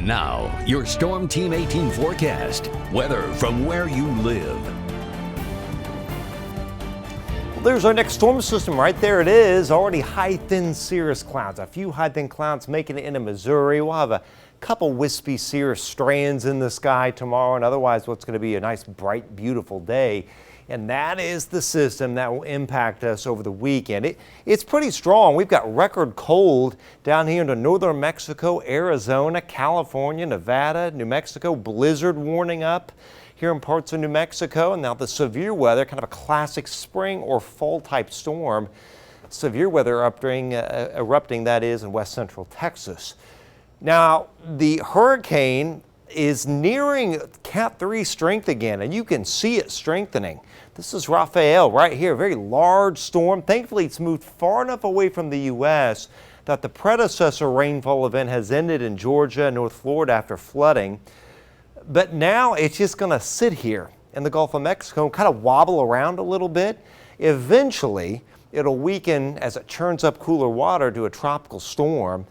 Now, your Storm Team 18 forecast. Weather from where you live. Well, there's our next storm system right there. It is already high, thin cirrus clouds. A few high, thin clouds making it into Missouri. We'll have a couple wispy cirrus strands in the sky tomorrow, and otherwise what's going to be a nice, bright, beautiful day. And that is the system that will impact us over the weekend. It's pretty strong. We've got record cold down here into northern Mexico, Arizona, California, Nevada, New Mexico. Blizzard warning up here in parts of New Mexico. And now the severe weather, kind of a classic spring or fall type storm. Severe weather erupting, that is, in west central Texas. Now, the hurricane is nearing Cat 3 strength again, and you can see it strengthening. This is Rafael right here, a very large storm. Thankfully, it's moved far enough away from the U.S. that the predecessor rainfall event has ended in Georgia and North Florida after flooding. But now it's just going to sit here in the Gulf of Mexico and kind of wobble around a little bit. Eventually, it'll weaken as it churns up cooler water to a tropical storm.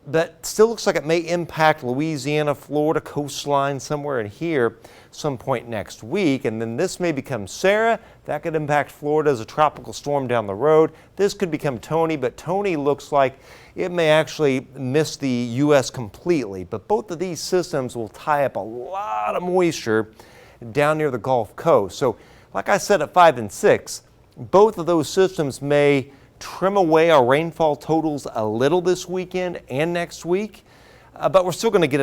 But still looks like it may impact Louisiana, Florida coastline somewhere in here some point next week. And then this may become Sarah. That could impact Florida as a tropical storm down the road. This could become Tony, but Tony looks like it may actually miss the U.S. completely. But both of these systems will tie up a lot of moisture down near the Gulf Coast. So like I said at 5 and 6, both of those systems may trim away our rainfall totals a little this weekend and next week, but we're still going to get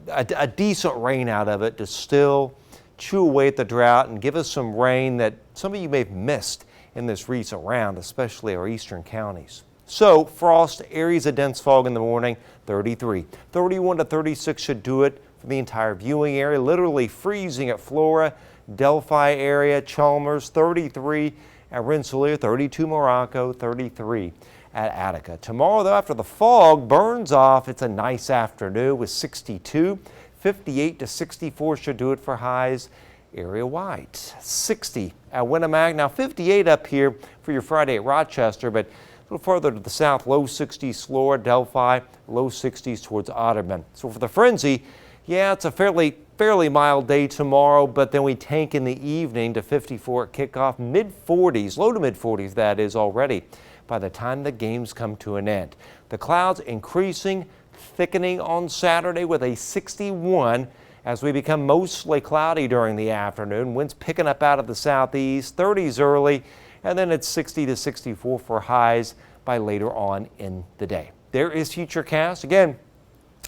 a decent rain out of it to still chew away at the drought and give us some rain that some of you may have missed in this recent round, especially our eastern counties. So frost, areas of dense fog in the morning, 33. 31 to 36 should do it for the entire viewing area. Literally freezing at Flora, Delphi area, Chalmers, 33. At Rensselaer, 32 Morocco, 33 at Attica. Tomorrow, though, after the fog burns off, it's a nice afternoon with 62. 58 to 64 should do it for highs area-wide. 60 at Winnemac. Now 58 up here for your Friday at Rochester, but a little further to the south, low 60s Flora, Delphi, low 60s towards Otterman. So for the frenzy, yeah, it's a fairly mild day tomorrow, but then we tank in the evening to 54 at kickoff, mid-40s, low to mid-40s that is already by the time the games come to an end. The clouds increasing, thickening on Saturday with a 61 as we become mostly cloudy during the afternoon. Winds picking up out of the southeast, 30s early, and then it's 60 to 64 for highs by later on in the day. There is Futurecast. Again,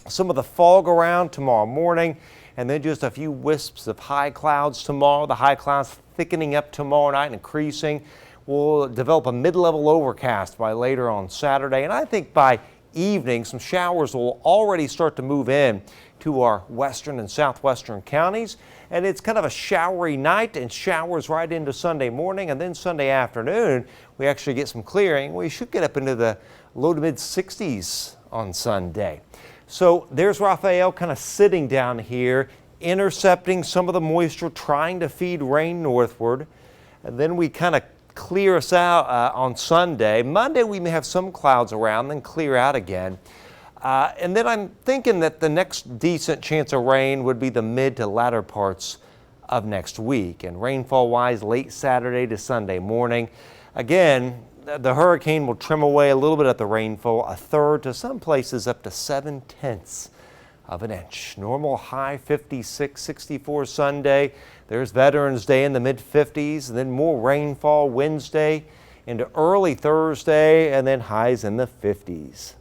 some of the fog around tomorrow morning, and then just a few wisps of high clouds tomorrow. The high clouds thickening up tomorrow night and increasing. We'll develop a mid-level overcast by later on Saturday, and I think by evening some showers will already start to move in to our western and southwestern counties. And it's kind of a showery night and showers right into Sunday morning, and then Sunday afternoon we actually get some clearing. We should get up into the low to mid 60s on Sunday. So there's Rafael kind of sitting down here, intercepting some of the moisture, trying to feed rain northward. And then we kind of clear us out on Sunday. Monday we may have some clouds around, then clear out again. And then I'm thinking that the next decent chance of rain would be the mid to latter parts of next week. And rainfall wise, late Saturday to Sunday morning. Again, the hurricane will trim away a little bit at the rainfall, a third to some places up to 7/10 of an inch. Normal high 56, 64 Sunday. There's Veterans Day in the mid-50s, and then more rainfall Wednesday into early Thursday, and then highs in the 50s.